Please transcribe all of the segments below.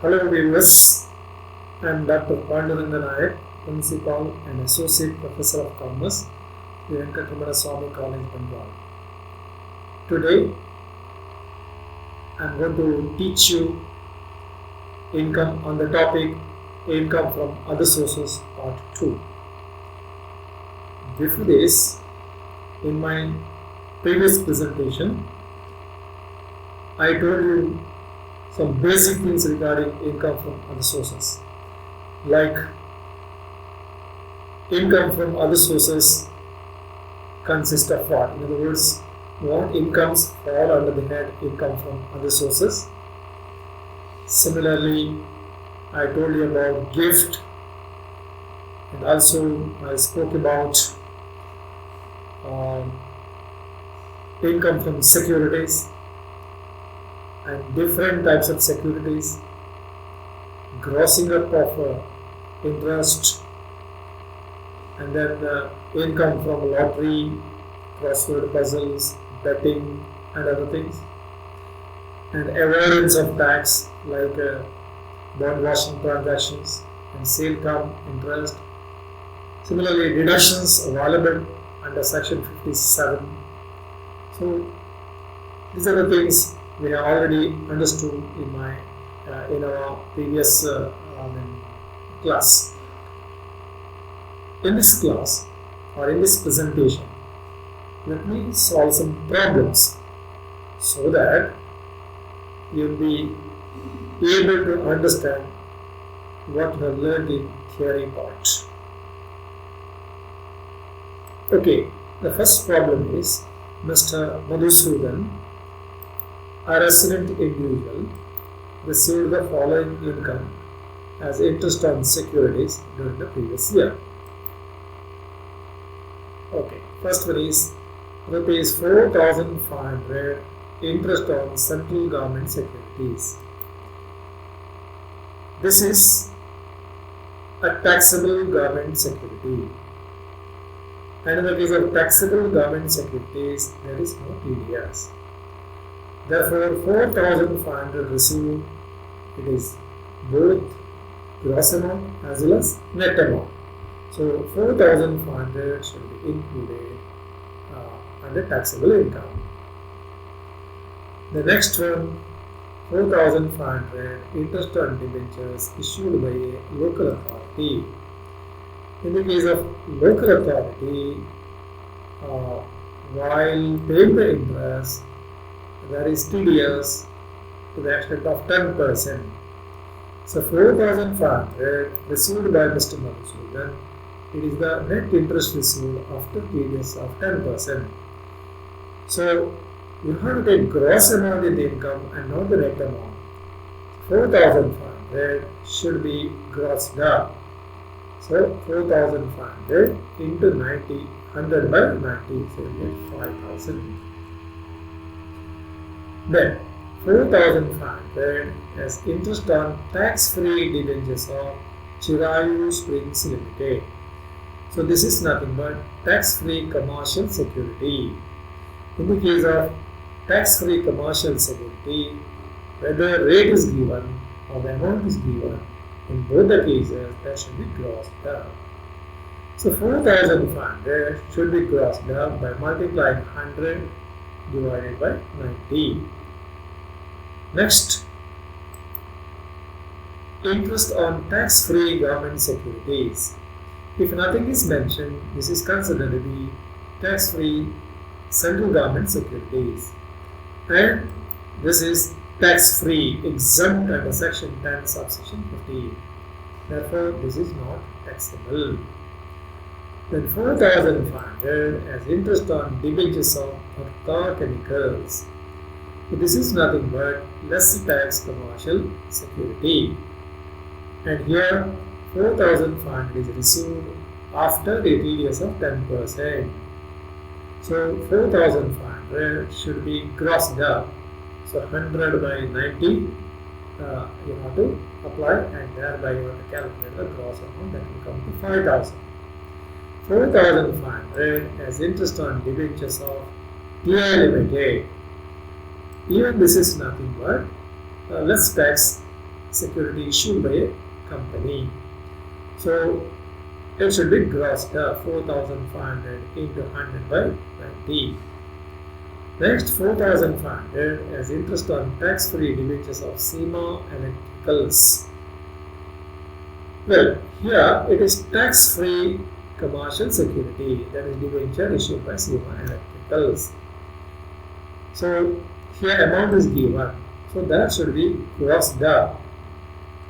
Hello viewers, I am Dr. Panduranga Nayak, Principal and Associate Professor of Commerce, Venkatramana Swami College, Bengal. Today I am going to teach you income on the topic Income from Other Sources Part 2. Before this, in my previous presentation, I told you some basic things regarding income from other sources, like income from other sources consists of what? In other words, what incomes fall under the head income from other sources. Similarly, I told you about gift, and also I spoke about income from securities and different types of securities, grossing up of interest, and then income from lottery, crossword puzzles, betting, and other things, and avoidance of tax like bond washing transactions and sale term interest. Similarly, deductions available under Section 57. So these are the things we have already understood in our previous class. In this class or in this presentation, let me solve some problems so that you will be able to understand what you have learned in theory part. Okay, the first problem is Mr. Madhusudan, a resident individual, received the following income as interest on securities during the previous year. Okay, first one is rupees 4,500 interest on central government securities. This is a taxable government security. And in the case of taxable government securities, there is no TDS. Therefore, 4,500 received, it is both gross amount as well as net amount. So, 4,500 should be included under taxable income. The next one, 4,500 interest on debentures issued by a local authority. In the case of local authority, while paying the interest, there is TDS to the extent of 10%. So 4,500 received by Mr. Madhusudan, it is the net interest received after TDS of 10%. So you have to take gross amount in the income and not the net amount. 4,500 should be grossed up. So 4,500 into 90, 100 by 90, so you get 5,000. Then 4,500 as interest on tax-free debentures of Chirayu Springs Limited. So this is nothing but tax-free commercial security. In the case of tax-free commercial security, whether rate is given or the amount is given, in both the cases that should be grossed up. So 4,500 should be grossed up by multiplying 100 divided by 90. Next, interest on tax-free government securities. If nothing is mentioned, this is considered to be tax-free central government securities, and this is tax-free, exempt under Section 10, subsection 15. Therefore, this is not taxable. Then 4,500 as interest on debentures of Bharta Chemicals. So this is nothing but less tax commercial security. And here 4,500 is received after the TDS of 10%. So 4,500 should be grossed up. So 100 by 90 you have to apply, and thereby you have to calculate the gross amount, that will come to 5,000. 4,500 as interest on debentures of TI Limited. Even this is nothing but less tax security issued by a company. So it should be grossed up 4,500 into 100 by 90. Next, 4,500 as interest on tax-free debentures of SEMA Electricals. Well, here it is tax-free commercial security, that is debenture issued by SEMA Electricals. So here amount is given, so that should be grossed up.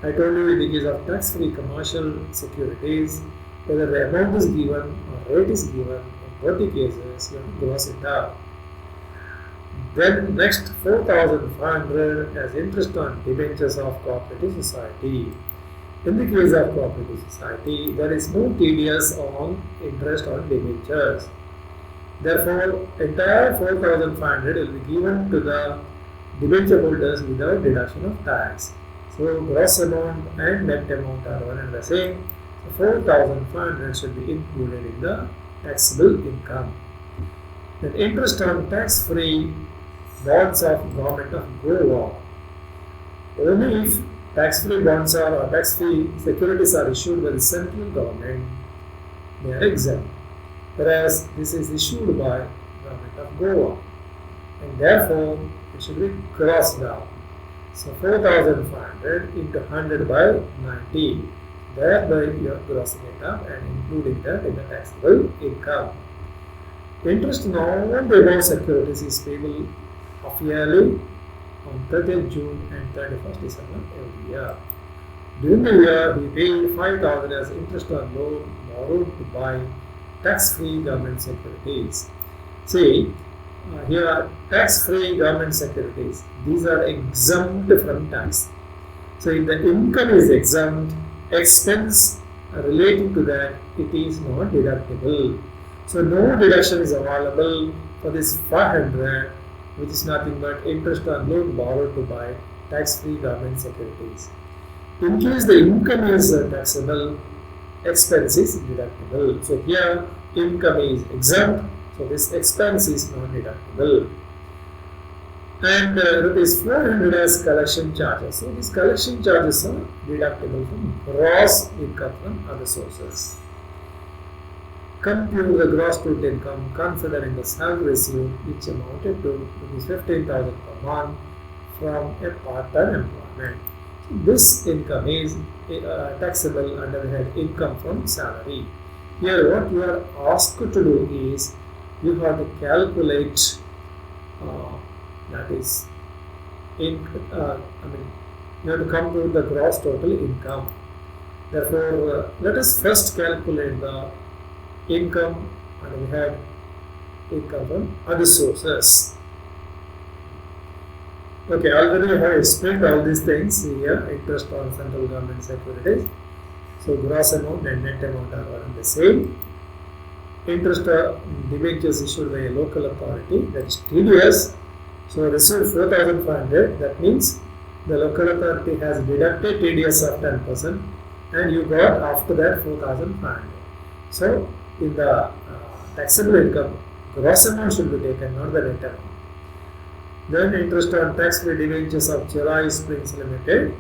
I told you in the case of tax-free commercial securities, whether the amount is given or rate is given, in both the cases you have to gross it up. Then next 4,500 as interest on debentures of cooperative society. In the case of cooperative society, there is no TDS on interest on debentures. Therefore, entire 4,500 will be given to the debenture holders without deduction of tax. So gross amount and net amount are one and the same. So 4,500 should be included in the taxable income. Then interest on tax-free bonds of Government of Goa. Only if tax-free bonds or tax-free securities are issued by the central government, they are exempt. Whereas this is issued by Government of Goa, and therefore it should be grossed down. So 4,500 into 100 by 90. Thereby you are grossing it up and including that in the taxable income. Interest on all the above securities is payable half yearly on 30th June and 31st December every year. During the year, we pay 5,000 as interest on loan borrowed to buy tax-free government securities. See, here are tax-free government securities. These are exempt from tax. So if the income is exempt, expense relating to that, it is not deductible. So no deduction is available for this 500, which is nothing but interest on loan borrowed to buy tax-free government securities. In case the income is taxable, expense is deductible. So here income is exempt, so this expense is not deductible. And rupees 400 as collection charges. So these collection charges are deductible from gross income from other sources. Compute the gross total income considering the salary received, which amounted to 15,000 per month from a part-time employment. So this income is taxable under the head income from salary. Here what you are asked to do is you have to calculate that is you have to compute the gross total income. Therefore, let us first calculate the income, and we had income from other sources. Okay, already I have explained all these things here. Interest on central government securities. So gross amount and net amount are one and the same. Interest debentures issued by a local authority, that is TDS. So received 4,500. That means the local authority has deducted TDS of 10%, and you got after that 4,500. So in the taxable income, gross amount should be taken, not the net amount. Then interest on tax-free debentures of Cherai Springs Limited.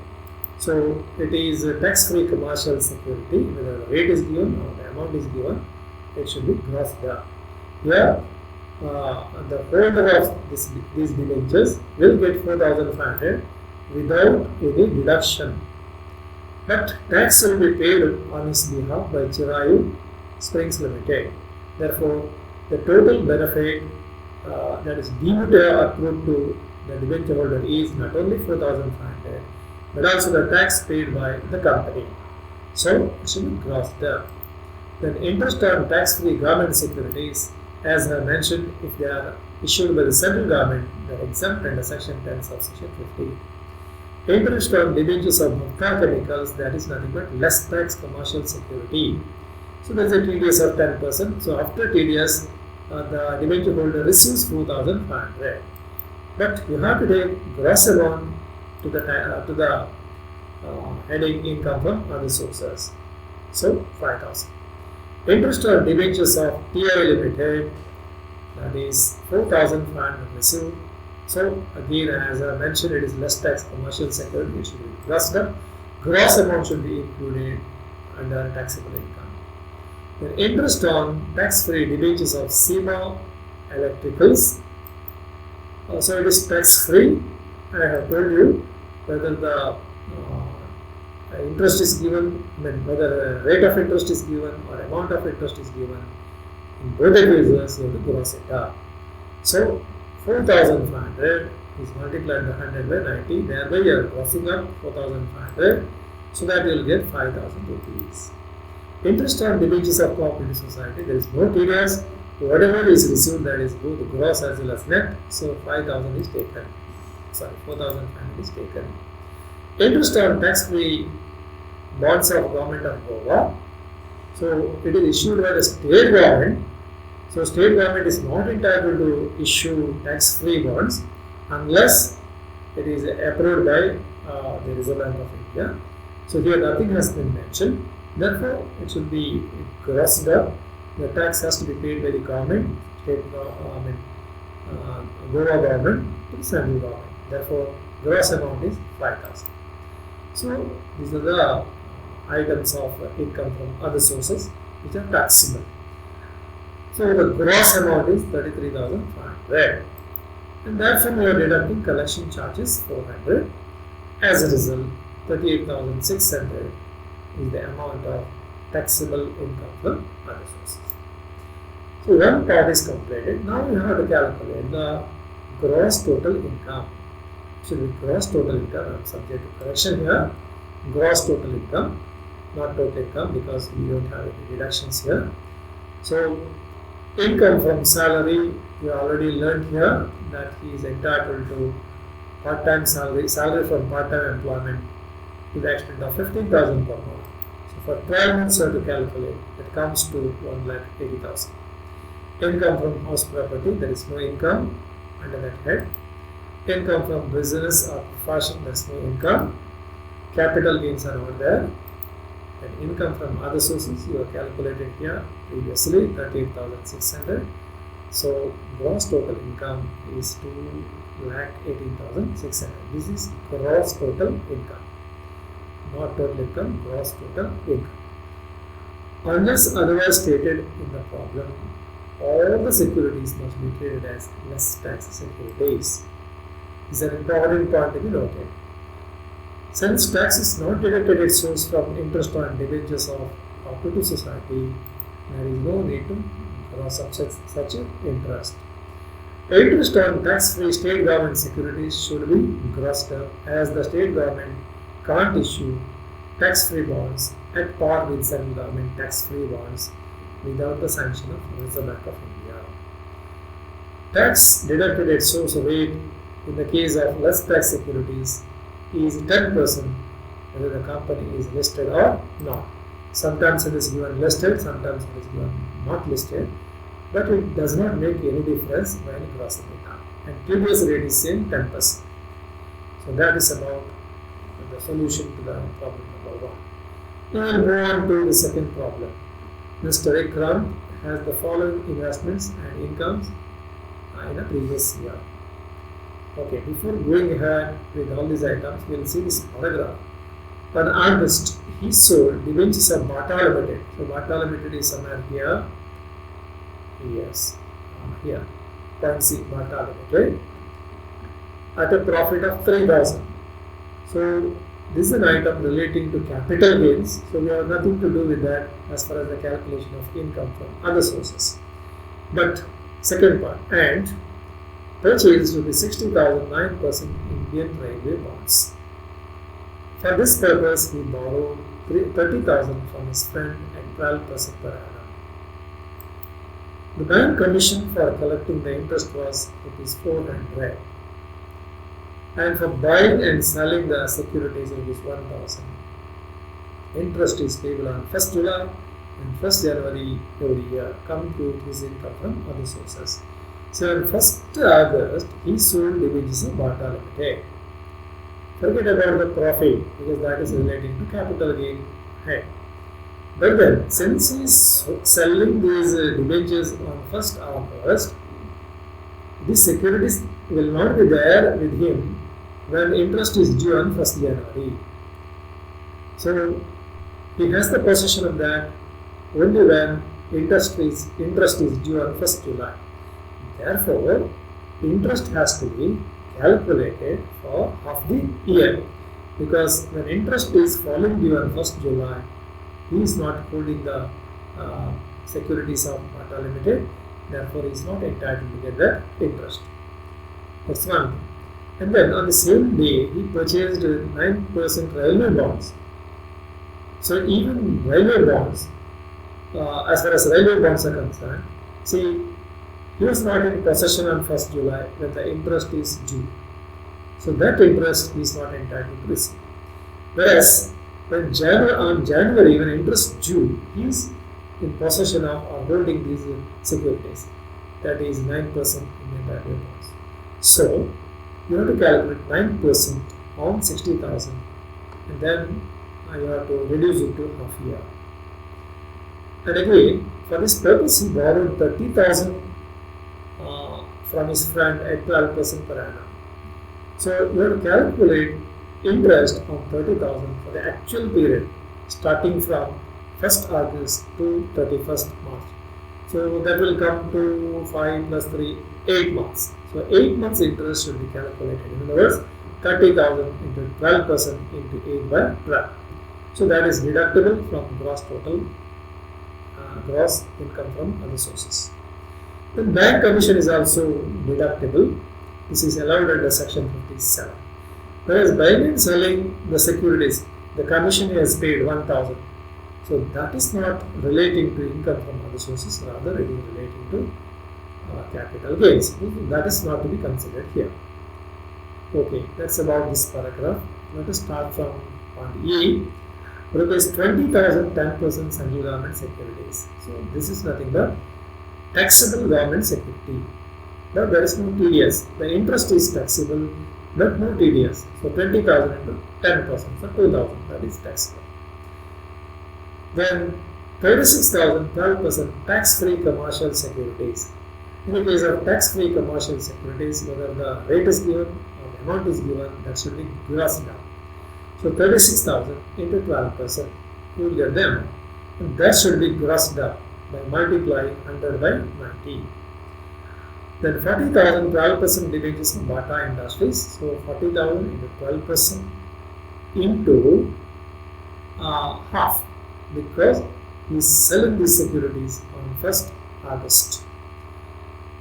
So it is a tax-free commercial security. Whether the rate is given or the amount is given, it should be grossed up. Here, the holder of these debentures will get 4,500 without any deduction. But tax will be paid on his behalf by Cherai Springs Limited. Therefore, the total benefit that is deemed accrued to the debenture holder is not only 4,500 but also the tax paid by the company. So it should be grossed up. Then interest on tax-free government securities, as I mentioned, if they are issued by the central government, they are exempt under Section 10 subsection 50. Interest on debentures of Mukta Chemicals, that is nothing but less tax commercial security. So there is a TDS of 10%. So after TDS, the debenture holder receives 4,500. But you have to take gross amount to the heading income from other sources. So 5,000. Interest on debentures of TI Limited, that is 4,500 received So again, as I mentioned, it is less tax commercial security, it should be grossed up. Gross amount should be included under taxable income. The interest on tax-free debentures of SEMA Electricals. So it is tax-free. I have told you whether the interest is given, whether rate of interest is given or amount of interest is given. In both the cases, you have to gross it up. So 4,500 is multiplied by 100 by 90, thereby you are grossing up 4,500, so that you will get 5,000 rupees. Interest on debentures of cooperative society, there is no TDS. Whatever is received, that is both gross as well as net, so 5,000 is taken. Sorry, 4,500 is taken. Interest on tax-free bonds of government of Goa. So it is issued by the state government. So state government is not entitled to issue tax-free bonds unless it is approved by the Reserve Bank of India. So here nothing has been mentioned. Therefore, it should be grossed up. The tax has to be paid by the government, Goa government to the central government. Therefore, gross amount is 5,000. So these are the items of income from other sources which are taxable. So the gross amount is 33,500, and that's when we are deducting collection charges 400. As a result, 38,600 is the amount of taxable income from other sources. So one part is completed. Now we have to calculate the gross total income. Should be gross total income. I'm subject to correction here. Gross total income, not total income, because we don't have any deductions here. So income from salary, we already learned here that he is entitled to part-time salary from part-time employment to the extent of 15,000 per month. So for 12 months you have to calculate, it comes to 1,80,000. Income from house property, there is no income under that head. Income from business or profession, there is no income. Capital gains are not there. And income from other sources, you have calculated here previously 38,600. So gross total income is 2,18,600. This is gross total income, not total income, gross total income. Unless otherwise stated in the problem, all the securities must be treated as less tax securities. This is an important point to be noted. Since tax is not deducted its source from interest on debentures of cooperative society, there is no need to cross up such an interest. Interest on tax-free state government securities should be grossed up, as the state government can't issue tax-free bonds at par with central government tax-free bonds without the sanction of Reserve Bank of India. Tax deducted at source rate in the case of less tax securities is 10%, whether the company is listed or not. Sometimes it is given listed, sometimes it is given not listed, but it does not make any difference when crossing it up. And previous rate is same 10%. So that is about the solution to the problem number 1. Now we will move on to the second problem. Mr. Ikram has the following investments and incomes in a previous year. Okay, before going ahead with all these items, we will see this paragraph. An artist, he sold debentures of Bata Limited. So Bata Limited is somewhere here. Yes, here. Point C, Bata Limited, at a profit of 3,000. So this is an item relating to capital gains. So we have nothing to do with that as far as the calculation of income from other sources. But second part, and purchased rupees 60,000 9% Indian Railway bonds. For this purpose, he borrowed 30,000 from his friend at 12% per annum. The bank commission for collecting the interest was rupees 400, and for buying and selling the securities rupees 1,000. Interest is payable on 1st July and 1st January every year. Compute his income from other sources. So on 1st August, he sold debentures of Bata Limited. Forget about the profit because that is relating to capital gain head. But then, since he is selling these debentures on 1st August, these securities will not be there with him when interest is due on 1st January. So he has the possession of that only when interest is due on 1st July. Therefore, interest has to be calculated for half the year, because when interest is falling due on 1st July, he is not holding the securities of Bata Limited, therefore he is not entitled to get that interest. That's one. And then on the same day, he purchased 9% railway bonds. So even railway bonds, as far as railway bonds are concerned, see, he was not in possession on 1st July when the interest is due. So that interest he is not entitled to receive. Whereas when on January, when interest due, he is in possession of or holding these securities. That is 9% in the railway bonds. So you have to calculate 9% on 60,000, and then you have to reduce it to half year. And again, for this purpose, he borrowed 30,000 from his friend at 12% per annum. So you have to calculate interest on 30,000 for the actual period starting from 1st August to 31st March. So that will come to 5 plus 3, 8 months. So 8 months interest should be calculated. In other words, 30,000 into 12% into 8 by 12. So that is deductible from gross total gross income from other sources. Then bank commission is also deductible. This is allowed under section 57. Whereas buying and selling the securities, the commission is paid 1,000. So that is not relating to income from other sources, rather it is relating to capital gains. That is not to be considered here. Okay, that's about this paragraph. Let us start from point E. Rupees 20,000 10% central government securities. So this is nothing but taxable government security. But there is no TDS. The interest is taxable, but no TDS. So 20,000 into 10%, so 2,000, that is taxable. Then 36,000 12% tax-free commercial securities. In the case of tax-free commercial securities, whether the rate is given or the amount is given, that should be grossed down. So 36,000 into 12%, you will get them, and that should be grossed up by multiplying 100 by 90. Then 40,000 12% debentures from Bata Industries. So 40,000 into 12% into half, because he is selling these securities on 1st August.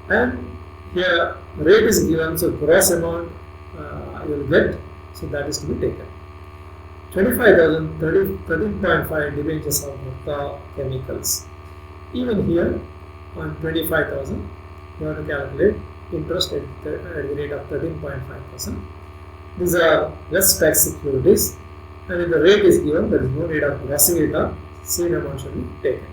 And here rate is given, so gross amount you will get, so that is to be taken. 25,000 13.5 debentures of Bata Chemicals. Even here on 25,000 you have to calculate interest at the rate of 13.5%. These are less tax securities, and if the rate is given, there is no need of grossing it up, same amount should be taken.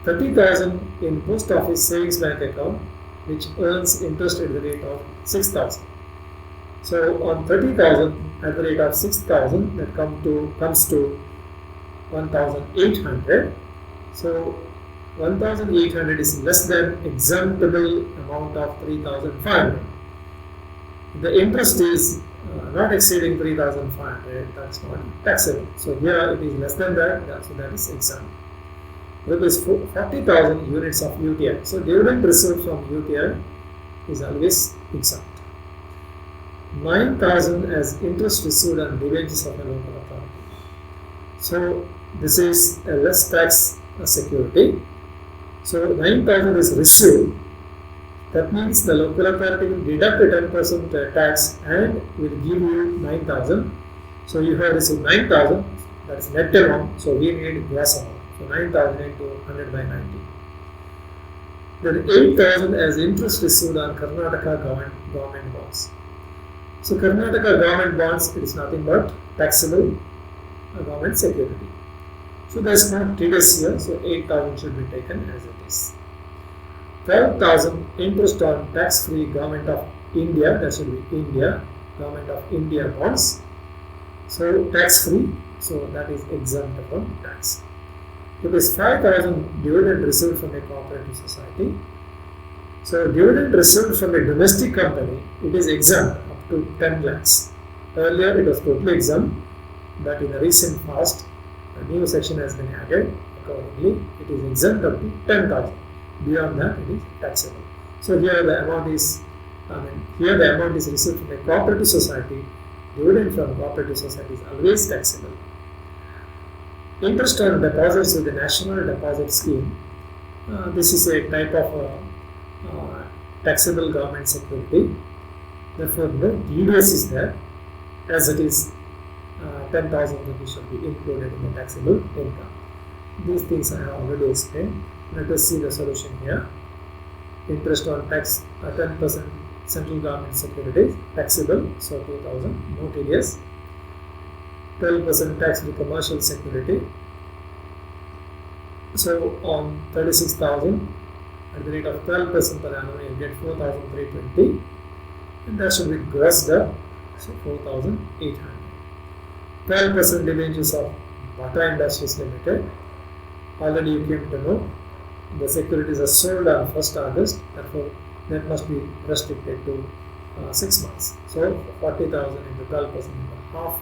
30,000 in post office savings bank account, which earns interest at the rate of 6,000. So on 30,000 at the rate of 6,000, that comes to 1,800. So 1,800 is less than exemptable amount of 3,500. The interest is not exceeding 3,500, that's not taxable. So here it is less than that, so that is exempt. Rupees 40,000 units of UTI. So dividend received from UTI is always exempt. 9,000 as interest received on debentures of a local authority. So this is a less tax security. So 9,000 is received. That means the local authority will deduct a 10% tax and will give you 9,000. So you have received 9,000, that is net amount. So we need gross amount. So 9,000 into 100 by 90. Then 8,000 as interest received on Karnataka government bonds. So Karnataka government bonds, it is nothing but taxable government security. So there is no TDS here, so 8,000 should be taken as it is. 12,000 interest on tax-free government of India, that should be India, government of India bonds. So tax-free, so that is exempt from tax. Rupees 5,000 dividend received from a cooperative society. So dividend received from a domestic company, it is exempt up to 10 lakhs. Earlier it was totally exempt, but in the recent past, a new section has been added. Accordingly, it is exempt up to 10,000. Beyond that, it is taxable. So here the amount is, here the amount is received from a cooperative society. Dividend from cooperative society is always taxable. Interest on deposits with the National Deposit Scheme. This is a type of taxable government security. Therefore, no TDS is there, as it is 10,000 rupees should be included in the taxable income. These things I have already explained. Let us see the solution here. Interest on tax 10% central government securities taxable, so 2,000, no TDS. 12% tax to commercial security. So on 36,000 at the rate of 12% per annum, you get 4,320, and that should be grossed up, so 4,800. 12% debentures of Bata Industries Limited. Already you came to know the securities are sold on 1st August, therefore that must be restricted to 6 months. So 40,000 into 12% into half,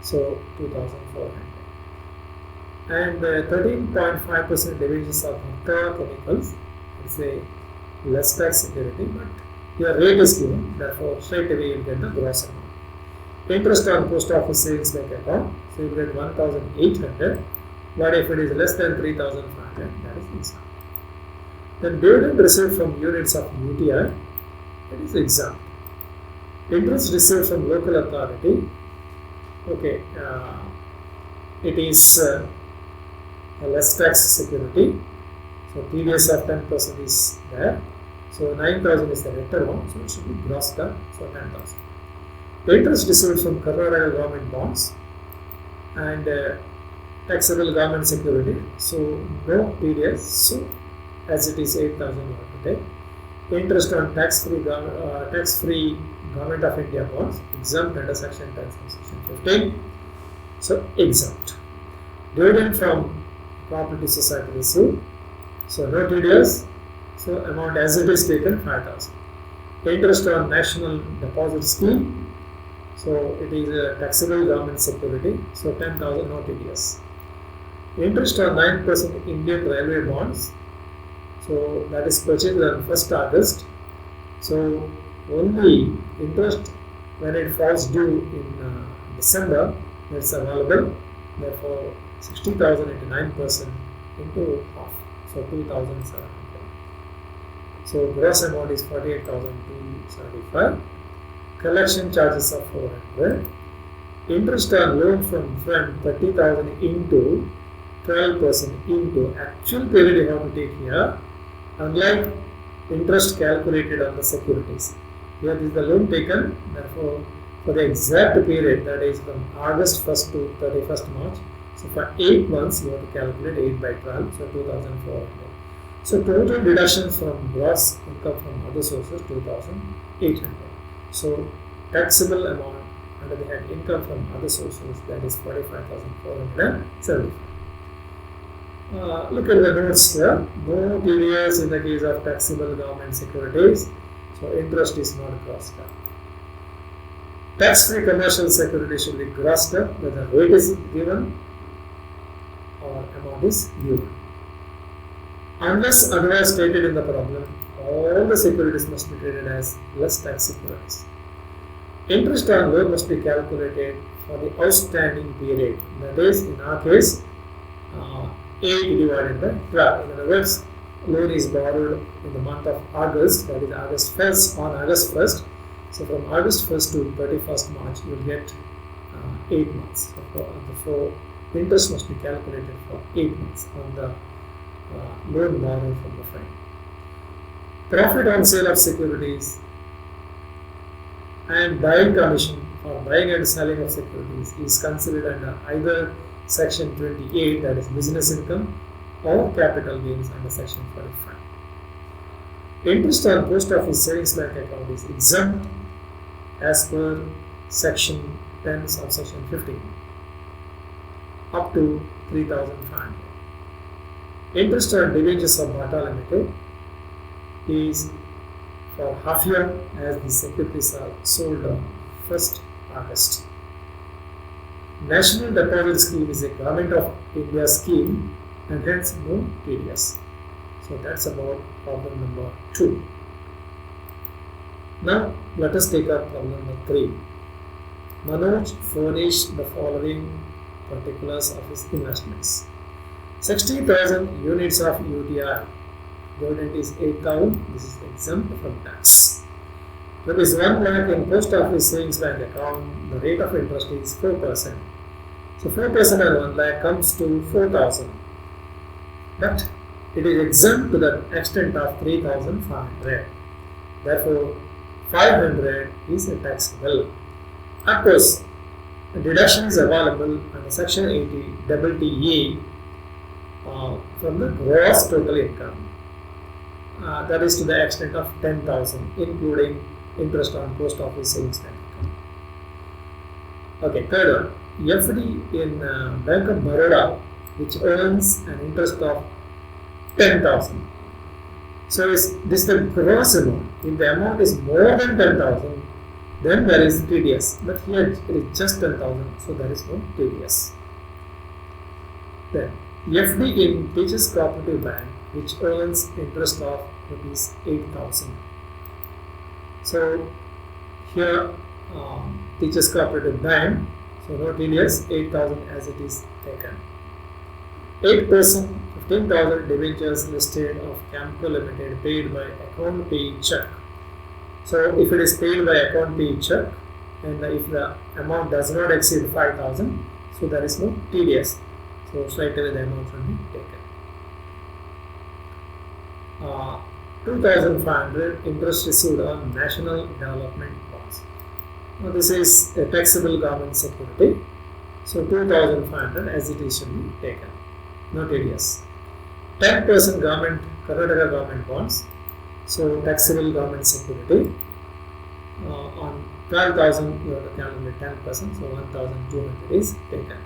so 2,400. And 13.5% debentures of Bata Chemicals. It's a less tax security, but your rate is given, therefore straight away you will get the gross amount. Interest on post office savings bank account, so you get 1,800, but if it is less than 3,500, that is exempt. Then dividend received from units of UTI, it is exempt. Interest received from local authority, okay, it is a less tax security, so TDS of 10% is there. So 9,000 is the better one, so it should be grossed up, so 10,000. Interest received from Karnataka government bonds and taxable government security, so no TDS, so as it is 8,000 today. Interest on tax-free government of India bonds, exempt under section 10 section 15, so exempt. Dividend from cooperative society received, so no TDS, so amount as it is taken 5,000. Interest on national deposit scheme, so it is a taxable government security, so 10,000, no TDS. Interest on 9% Indian railway bonds, so that is purchased on 1st August, so only interest when it falls due in December, that is available, therefore 60,000 into 9% into half, so 2,700. So gross amount is 48,275. Collection charges of 400. Interest on loan from friend 30,000 into 12% into actual period you have to take here. Unlike interest calculated on the securities, here is the loan taken. Therefore, for the exact period, that is from August 1st to 31st March. So for 8 months, you have to calculate 8 by 12, so 2,400. So total deduction from gross income from other sources 2,800. So taxable amount under the head income from other sources, that is 45,475. Look at the notes here. No TDS in the case of taxable government securities. So interest is not grossed up. Tax-free commercial security should be grossed up whether rate is given or amount is given. Unless otherwise stated in the problem, all the securities must be treated as less tax securities. Interest on loan must be calculated for the outstanding period. That is, in our case, 8 divided by 12. In other words, loan is borrowed in the month of August, that is August 1st, on August 1st. So from August 1st to 31st March, you will get 8 months. So interest must be calculated for 8 months on the loan borrowed from the friend. Profit on sale of securities and buying commission for buying and selling of securities is considered under either section 28, that is business income, or capital gains under section 45. Interest on post office savings bank account is exempt as per section 10 subsection 15 up to 3,500. Interest on debentures of Bata Limited is for half year as the securities are sold on 1st August. National Deposit Scheme is a Government of India scheme and hence no TDS. So that's about problem number 2. Now let us take up problem number 3. Manoj furnished the following particulars of his investments. 60,000 units of UTI. Dividend is 8,000. This is exempt from tax. Rupees 1 lakh in post office savings bank account. The rate of interest is 4%. So 4% on 1 lakh comes to 4,000. But it is exempt to the extent of 3,500. Therefore, 500 is taxable. Of course, a deduction is available under Section 80 TTE from the gross total income. That is to the extent of 10,000, including interest on post office savings bank account. Okay, third one. FD in Bank of Baroda, which earns an interest of 10,000. So this is the gross amount. If the amount is more than 10,000, then there is TDS. But here it is just 10,000, so there is no TDS. Then FD in Teachers Cooperative Bank, which earns interest of rupees 8,000. So here Teachers Cooperative Bank, so no TDS, 8,000 as it is taken. 8%, 15,000 debentures listed of Camco Limited paid by account pay check. So if it is paid by account pay check and if the amount does not exceed 5,000, so there is no TDS. So straight away the amount will be taken. 2,500 interest received on national development bonds. Now this is a taxable government security. So 2,500 as it is should be taken. No TDS. 10% government, Karnataka government bonds. So taxable government security. On 12,000 you have to calculate 10%. So 1,200 is taken.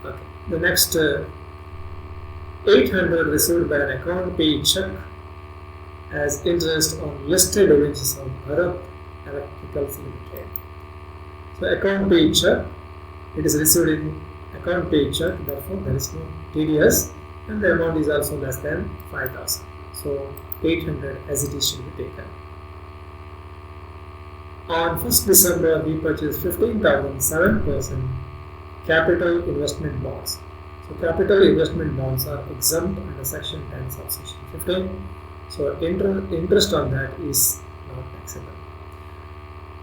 Okay. The next 800 received by an account pay check as interest on listed debentures of Bharat Electricals Limited. So account pay check, it is received in account pay check, therefore there is no TDS and the amount is also less than 5,000. So 800 as it is should be taken. On 1st December, we purchased 15,000 7% capital investment bonds. So capital investment bonds are exempt under Section 10 subsection 15. So interest on that is not taxable.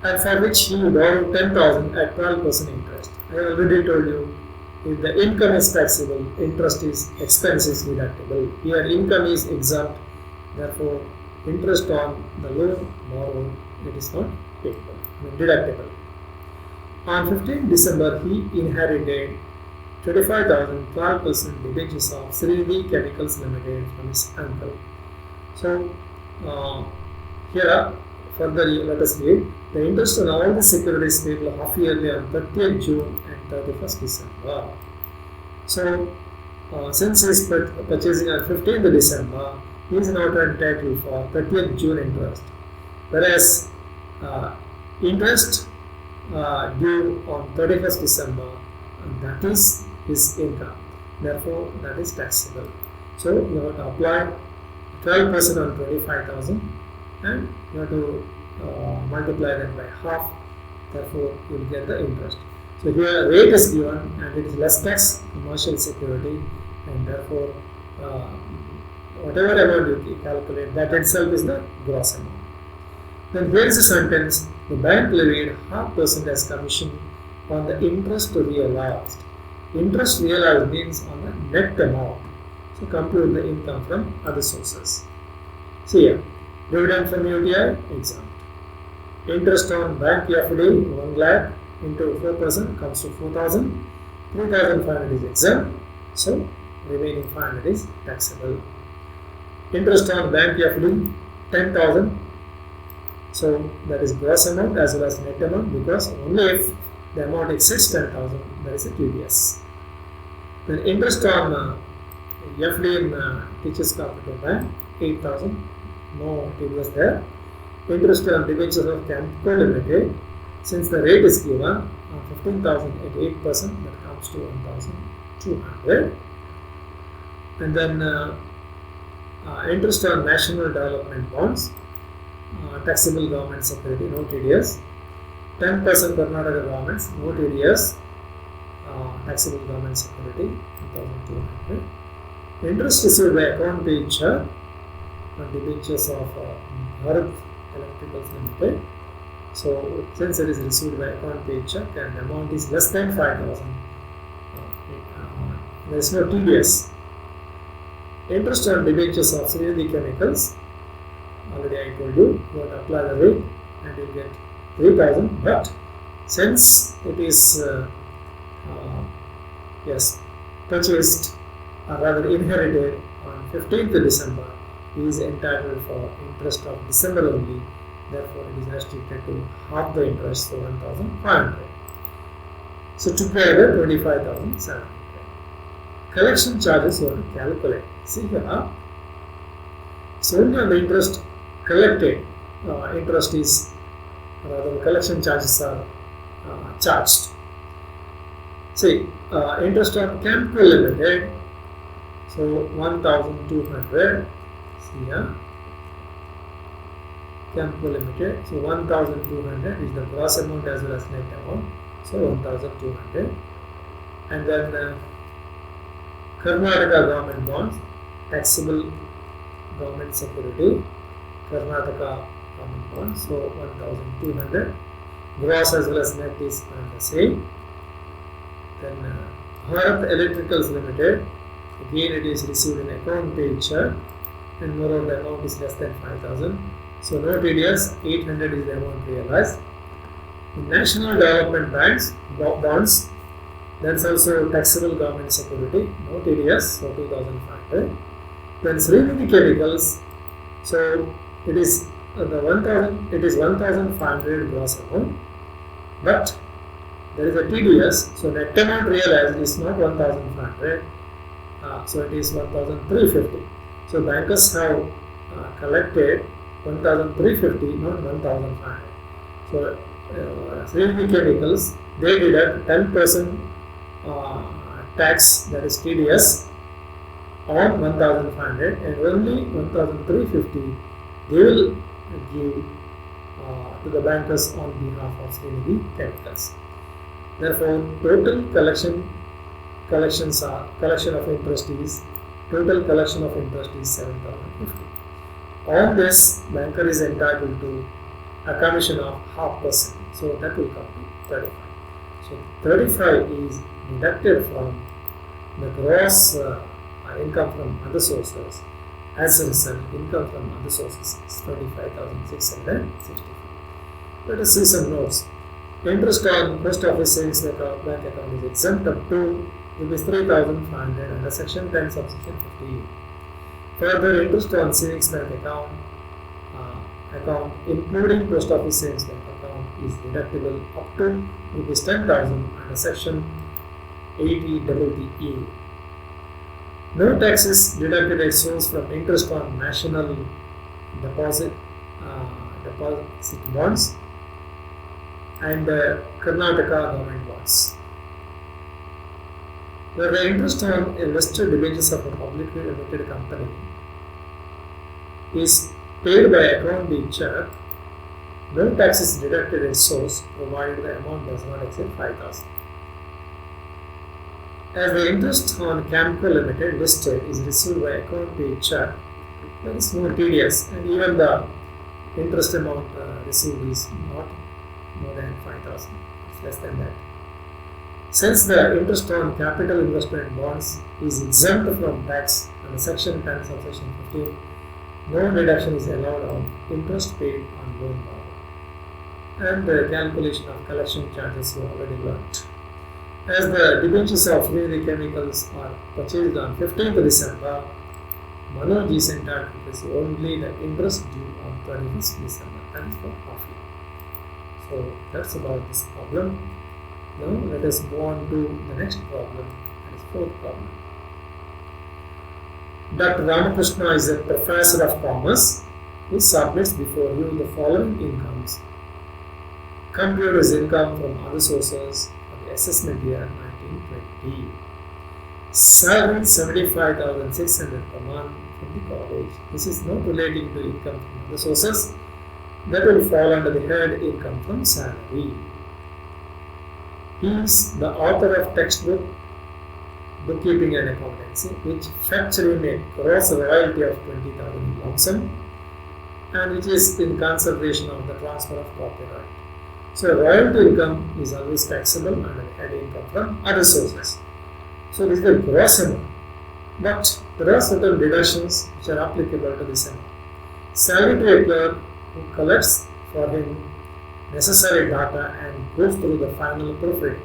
And for which he borrowed 10,000 at 12% interest. I already told you, if the income is taxable, interest is expense is deductible. Here income is exempt, therefore interest on the loan borrowed it is not payable, deductible. On 15 December, he inherited 25,000 12% debentures of Srivi Chemicals Limited from his uncle. So here further let us read. The interest on all the securities payable half yearly on 30th June and 31st December. So since he is purchasing on 15th December, he is not entitled for 30th June interest. Whereas interest due on 31st December, and that is his income. Therefore, that is taxable. So you have to apply 12% on 25,000 and you have to multiply that by half. Therefore, you will get the interest. So here rate is given and it is less tax commercial security, and therefore whatever amount you calculate, that itself is the gross amount. Then here is a sentence: the bank levied 0.5% as commission on the interest realized. Interest realized means on the net amount. So compute the income from other sources. See here, dividend from UTI exempt. Interest on bank FD 1 lakh into 4% comes to 4,000. 3,500 is exempt. So remaining 500 is taxable. Interest on bank FD 10,000. So that is gross amount as well as net amount, because only if the amount exceeds 10,000 there is a TDS. Then interest on FD in Teachers Cooperative Bank, 8,000, no TDS there. Interest on debentures of Camco Limited, since the rate is given on 15,000 at 8%, that comes to 1,200. And then interest on national development bonds, taxable government security, no TDS. 10% Karnataka governments, no TDS. Taxable government security, 1,200. Interest received by account picture on debentures of Bharat Electricals Limited. So since it is received by account picture and the amount is less than 5,000, there is no TDS. Interest on debentures of Srinidhi Chemicals, already I told you, you have to apply the rate and you get 3,000, but since it is purchased or rather inherited on 15th December, he is entitled for interest of December only, therefore it is restricted to half the interest, so 1,500. So together 25,700. Collection charges you have to calculate. See here, so only on the interest collected, interest is rather collection charges are charged. See, interest on Camco Limited, so 1,200. See here, Camco Limited, so 1,200 is the gross amount as well as net amount, so 1,200. And then Karnataka government bonds, taxable government security, Karnataka government bonds, so 1,200. Gross as well as net is the same. Then Bharat Electricals Limited, again it is received in account picture and moreover the amount is less than 5,000. So no TDS, 800 is the amount realized. In National Development Banks, bonds, that's also taxable government security, no TDS, so 2,500. Then Srinidhi Chemicals, so it is the 1,000, it is 1,500 gross amount, but there is a TDS, so net amount realized is not 1,500, so it is 1,350. So bankers have collected 1,350, not 1,500. So Srinidhi Chemicals, they deduct 10% tax, that is TDS, on 1,500 and only 1,350 they will give to the bankers on behalf of Srinidhi Chemicals. Therefore, total collection of interest is 7,050. On this, banker is entitled to a commission of 0.5%. So that will come to 35. So 35 is deducted from the gross income from other sources. As a result, income from other sources is 25,665. Let us see some notes. Interest on post office savings bank account is exempt up to Rs 3,500 under section 10 subsection 15. Further, interest on savings bank account including post office savings bank account is deductible up to Rs 10,000 under section 80EE. No taxes deducted at source from interest on national deposit bonds and Karnataka government bonds. Where the interest on listed debentures of a publicly limited company is paid by account picture, no taxes deducted at source provided the amount does not exceed 5,000. As the interest on Camco Limited listed is received by account picture, there is no TDS and even the interest amount received is not more than 5,000, it's less than that. Since the interest on capital investment bonds is exempt from tax under section 10 subsection 15, no deduction is allowed on interest paid on loan power. And the calculation of collection charges you already learnt. As the debentures of Srinidhi Chemicals are purchased on 15th December, Manoj is entitled to receive only the interest due on 31st December, that is for half year. So that's about this problem. Now let us move on to the next problem, that is fourth problem. Dr. Ramakrishna is a professor of commerce who submits before you the following incomes. Compute his income from other sources for the assessment year 1920. Salary 75,600 per month from the college. This is not relating to income from other sources. That will fall under the head income from salary. He is the author of textbook Bookkeeping and Accountancy, which factoring a gross royalty of 20,000 lump sum, and which is in consideration of the transfer of copyright. So royalty income is always taxable under the head income from other sources. So this is the gross amount, but there are certain deductions which are applicable to this amount. Salary to a clerk who collects for him necessary data and goes through the final proofreading.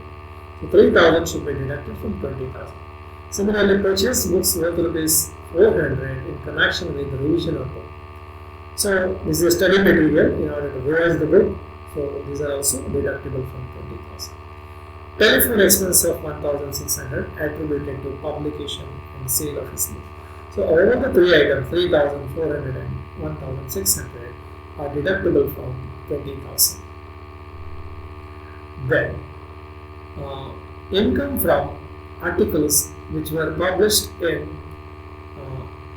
So 3,000 should be deducted from 20,000. Similarly, purchase books worth rupees 400 in connection with the revision of book. So this is a study material in order to revise the book. So these are also deductible from 20,000. Telephone expense of 1,600 attributed to publication and sale of his book. So all the three items, 3,400 and 1,600, are deductible from 20,000. Then income from articles which were published in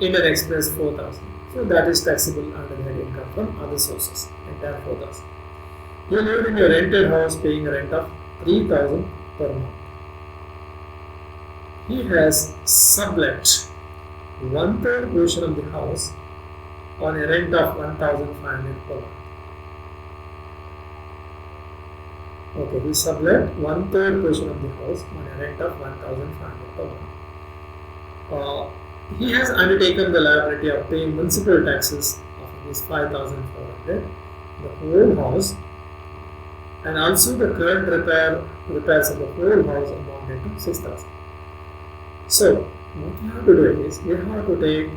Indian Express 4,000. So that is taxable under the income from other sources, entire 4,000. You live in your rented house paying a rent of 3,000 per month. He has sublet 1/3 portion of the house on a rent of 1,500 per month. Okay, he sublet 1/3 portion of the house on a rent of 1,500 per month. He has undertaken the liability of paying municipal taxes of rupees 5,400, the whole house, and also the current repairs of the whole house amounted to 6,000. So what you have to do is you have to take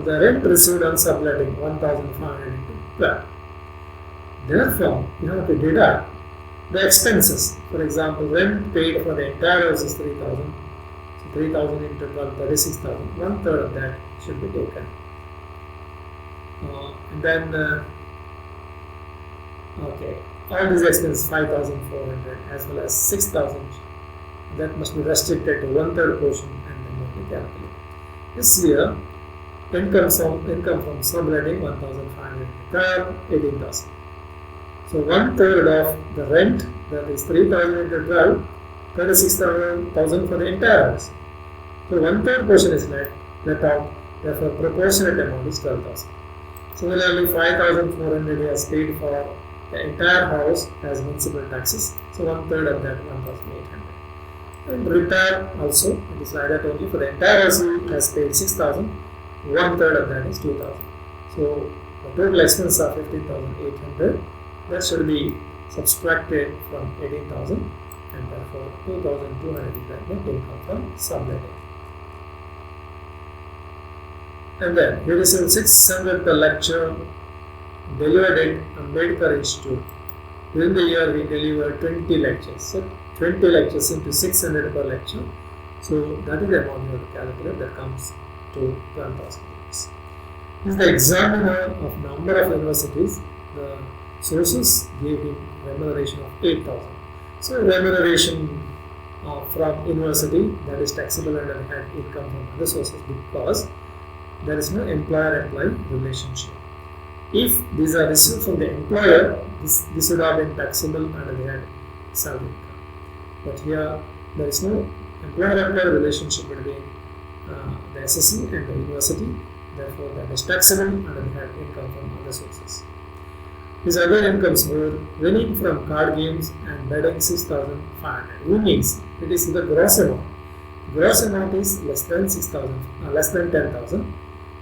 the rent received on subletting 1,500 into 12. Therefore, you have to deduct the expenses. For example, rent paid for the entire house is 3,000. So 3,000 into 12, 36,000. 1/3 of that should be taken. And then, okay, all these expenses 5,400 as well as 6,000. That must be restricted to 1/3 portion and then you have to calculate. This year, income from subletting 1,500, 18,000. So 1/3 of the rent, that is 3,000 into 12, 36,000 for the entire house. So 1/3 portion is let out, therefore proportionate amount is 12,000. Similarly, 5,400 is paid for the entire house as municipal taxes. So 1/3 of that 1,800. And repair also, it is like that only for the entire house he has paid 6,000, 1/3 of that is 2,000. So the total expense of 15,800, that should be subtracted from 18,000 and therefore 2,200 is that net income from subletting. And then he received 600 per lecture delivered at Ambedkar Institute. During the year he delivered 20 lectures. So 20 lectures into 600 per lecture. So that is the amount you have to calculate, that comes to 12,000 rupees. He is the examiner of number of universities. The sources gave him remuneration of 8,000. So remuneration from university, that is taxable under the head income from other sources, because there is no employer-employee relationship. If these are received from the employer, this would have been taxable under the head salary income. But here there is no employer-employee relationship between the SSC and the university. Therefore, that is taxable under the head income from other sources. His other incomes were winning from card games and betting 6,500. Winnings, it is the gross amount. Gross amount is less than 6,000, less than 10,000.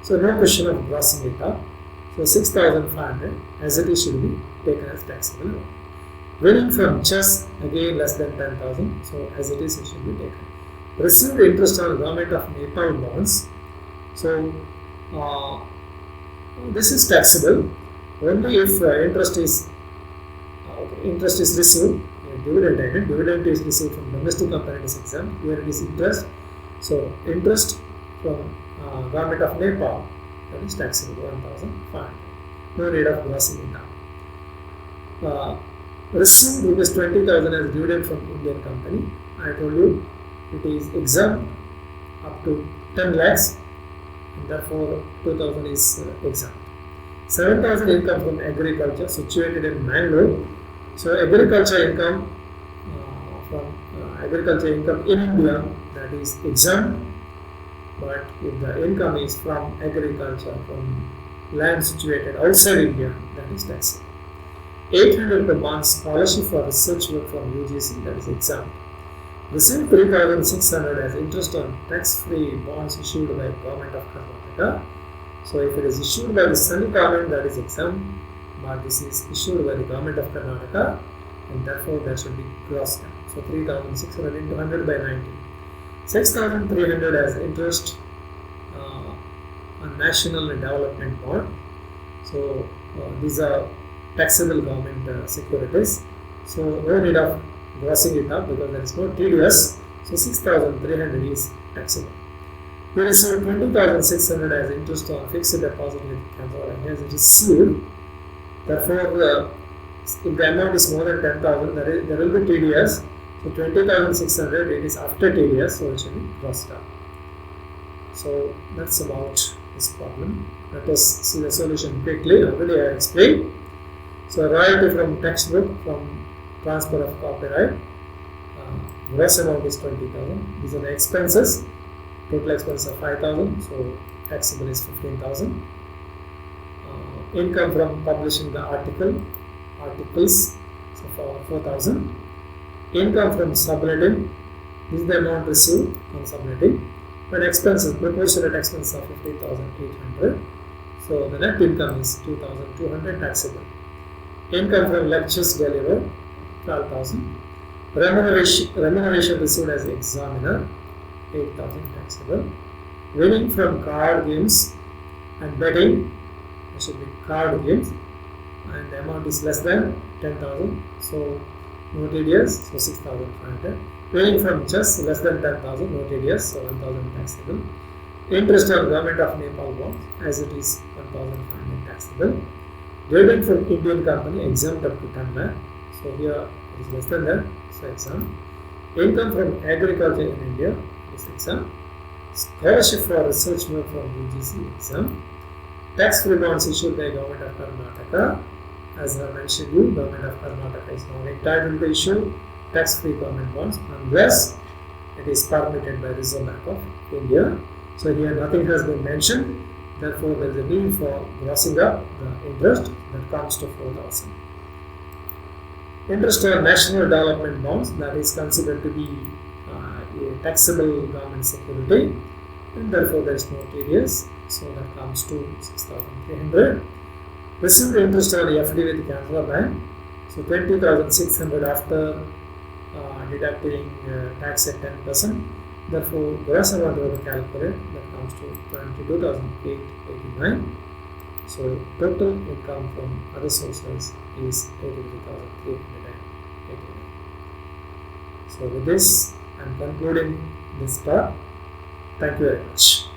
So no question of grossing it up. So 6,500 as it is should be taken as taxable amount. Winning from chess, again less than 10,000. So as it is, it should be taken. Received interest on government of Nepal bonds. So this is taxable only if interest is received. Dividend item. Dividend is received from domestic companies exempt. Here it is interest. So interest from Government of Nepal, that is taxable 1,500. No need of grossing it down. Received rupees 20,000 as dividend from Indian company. I told you it is exempt up to 10 lakhs, and therefore 2,000 is exempt. 7,000 income from agriculture situated in Mangalore. So agriculture income from agriculture income in India, that is exempt. But if the income is from agriculture from land situated outside India, that is taxable. 800 per month scholarship for research work from UGC, that is exempt. Received 3,600 as interest on tax-free bonds issued by Government of Karnataka. So if it is issued by the central government, that is exempt, but this is issued by the Government of Karnataka, and therefore that should be grossed down. So 3,600 into 100 by 90. 6,300 as interest on national development bond. So these are taxable government securities. So no need of grossing it up because there is no TDS. So 6,300 is taxable. We received 20,600 as interest on fixed deposit with Canara Bank as received. Therefore, if the amount is more than 10,000, there will be TDS. So 20,600, it is after TDS, so it should be crossed out. So that's about this problem. Let us see the solution quickly. Already I explained. So royalty from textbook, from transfer of copyright, gross amount is 20,000. These are the expenses. Total expense of 5,000. So taxable is 15,000. Income from publishing the articles, so for 4,000. Income from subletting, this is the amount received from subletting, but expenses, proportionate expenses of 15,800. So the net income is 2,200 taxable. Income from lectures delivered, 12,000. Remuneration received as examiner, 8,000 taxable. Winning from card games and betting, there should be card games, and the amount is less than 10,000. So no TDS, so 6,500. Winning from chess less than 10,000, no TDS, so 1,000 taxable. Interest on Government of Nepal bonds, as it is 1,500 taxable. Dividend from Indian company exempt up to 10 lakh. So here it is less than that, so exempt. Income from agriculture in India is exempt. Scholarship for research work from UGC exempt. Tax-free bonds issued by Government of Karnataka. As I mentioned you, Government of Karnataka is not entitled to issue tax-free government bonds unless it is permitted by Reserve Bank of India. So here nothing has been mentioned. Therefore, there is a need for grossing up the interest that comes to 4,000. Interest on national development bonds, that is considered to be a taxable government security, and therefore there is no TDS. So that comes to 6,300. Received interest on FD with Canara Bank, so 20,600 after deducting tax at 10%. Therefore, gross amount we have to calculate, that comes to 22,889. So total income from other sources is 83,389. So with this, I am concluding this talk. Thank you very much.